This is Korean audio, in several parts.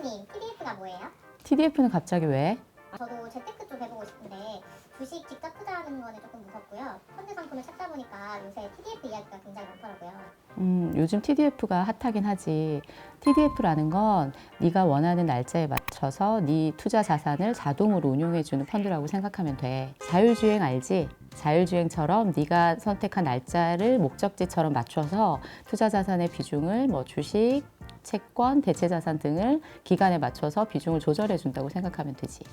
선생님, TDF가 뭐예요? TDF는 갑자기 왜? 저도 재테크 쪽 해보고 싶은데 주식 직접 투자하는 거는 조금 무섭고요. 펀드 상품을 찾다 보니까 요새 TDF 이야기가 굉장히 많더라고요. 요즘 TDF가 핫하긴 하지. TDF라는 건 네가 원하는 날짜에 맞춰서 네 투자 자산을 자동으로 운용해주는 펀드라고 생각하면 돼. 자율주행 알지? 자율주행처럼 네가 선택한 날짜를 목적지처럼 맞춰서 투자 자산의 비중을 뭐 주식, 채권, 대체 자산 등을 기간에 맞춰서 비중을 조절해 준다고 생각하면 되지.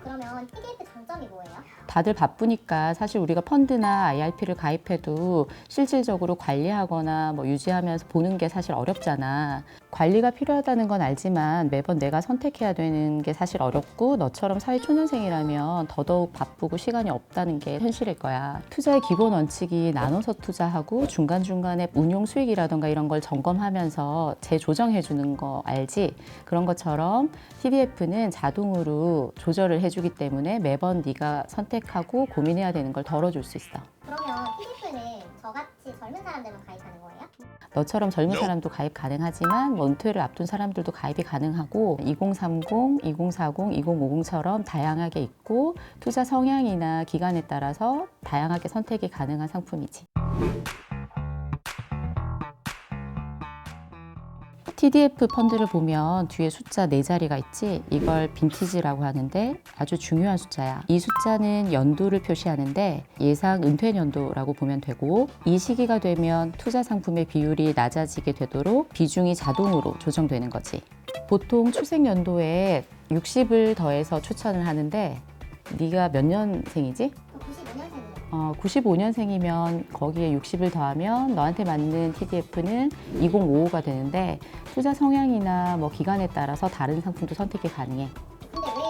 그러면 TDF 장점이 뭐예요? 다들 바쁘니까 사실 우리가 펀드나 IRP를 가입해도 실질적으로 관리하거나 뭐 유지하면서 보는 게 사실 어렵잖아. 관리가 필요하다는 건 알지만 매번 내가 선택해야 되는 게 사실 어렵고 너처럼 사회초년생이라면 더더욱 바쁘고 시간이 없다는 게 현실일 거야. 투자의 기본 원칙이 나눠서 투자하고 중간중간에 운용 수익이라던가 이런 걸 점검하면서 재조정해 주는 거 알지? 그런 것처럼 TDF는 자동으로 조절을 해주기 때문에 매번 네가 선택하고 고민해야 되는 걸 덜어줄 수 있어. 그러면 TDF는 저같이 젊은 사람들만 가입하는 거예요? 너처럼 젊은 사람도 가입 가능하지만 뭐 은퇴를 앞둔 사람들도 가입이 가능하고 2030, 2040, 2050처럼 다양하게 있고 투자 성향이나 기간에 따라서 다양하게 선택이 가능한 상품이지. TDF 펀드를 보면 뒤에 숫자 4자리가 있지? 이걸 빈티지라고 하는데 아주 중요한 숫자야. 이 숫자는 연도를 표시하는데 예상 은퇴 연도라고 보면 되고 이 시기가 되면 투자 상품의 비율이 낮아지게 되도록 비중이 자동으로 조정되는 거지. 보통 출생 연도에 60을 더해서 추천을 하는데 네가 몇 년생이지? 95년생이요. 95년생이면 거기에 60을 더하면 너한테 맞는 TDF는 2055가 되는데 투자 성향이나 뭐 기간에 따라서 다른 상품도 선택이 가능해. 근데 왜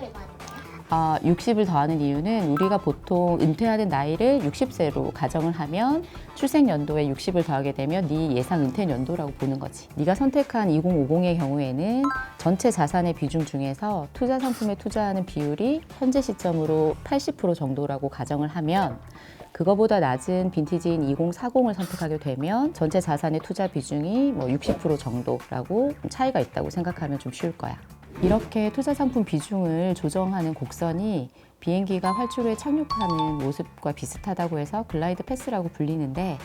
60을 더하는 거예요? 60을 더하는 이유는 우리가 보통 은퇴하는 나이를 60세로 가정을 하면 출생 연도에 60을 더하게 되면 네 예상 은퇴 연도라고 보는 거지. 네가 선택한 2050의 경우에는 전체 자산의 비중 중에서 투자 상품에 투자하는 비율이 현재 시점으로 80% 정도라고 가정을 하면 그거보다 낮은 빈티지인 2040을 선택하게 되면 전체 자산의 투자 비중이 뭐 60% 정도라고 차이가 있다고 생각하면 좀 쉬울 거야. 이렇게 투자 상품 비중을 조정하는 곡선이 비행기가 활주로에 착륙하는 모습과 비슷하다고 해서 글라이드 패스라고 불리는데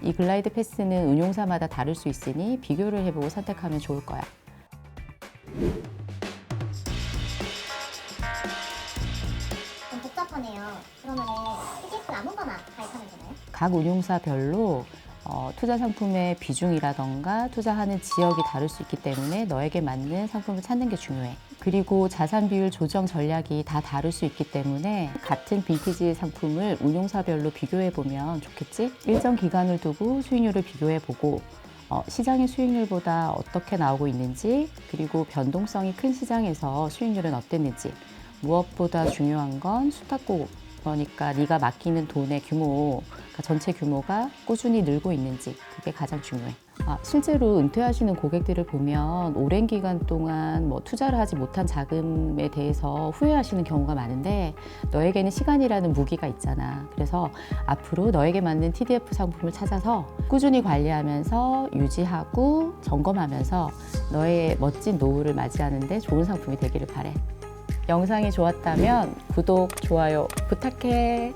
이 글라이드 패스는 운용사마다 다를 수 있으니 비교를 해보고 선택하면 좋을 거야. 좀 복잡하네요. 그러면은 TDF 아무거나 가입하면 되나요? 각 운용사별로 투자 상품의 비중이라던가 투자하는 지역이 다를 수 있기 때문에 너에게 맞는 상품을 찾는 게 중요해. 그리고 자산 비율 조정 전략이 다 다를 수 있기 때문에 같은 빈티지 상품을 운용사별로 비교해 보면 좋겠지? 일정 기간을 두고 수익률을 비교해 보고 시장의 수익률보다 어떻게 나오고 있는지 그리고 변동성이 큰 시장에서 수익률은 어땠는지 무엇보다 중요한 건 수탁고 그러니까 네가 맡기는 돈의 규모, 그러니까 전체 규모가 꾸준히 늘고 있는지 그게 가장 중요해. 실제로 은퇴하시는 고객들을 보면 오랜 기간 동안 뭐 투자를 하지 못한 자금에 대해서 후회하시는 경우가 많은데 너에게는 시간이라는 무기가 있잖아. 그래서 앞으로 너에게 맞는 TDF 상품을 찾아서 꾸준히 관리하면서 유지하고 점검하면서 너의 멋진 노후를 맞이하는 데 좋은 상품이 되기를 바래. 영상이 좋았다면 구독, 좋아요 부탁해.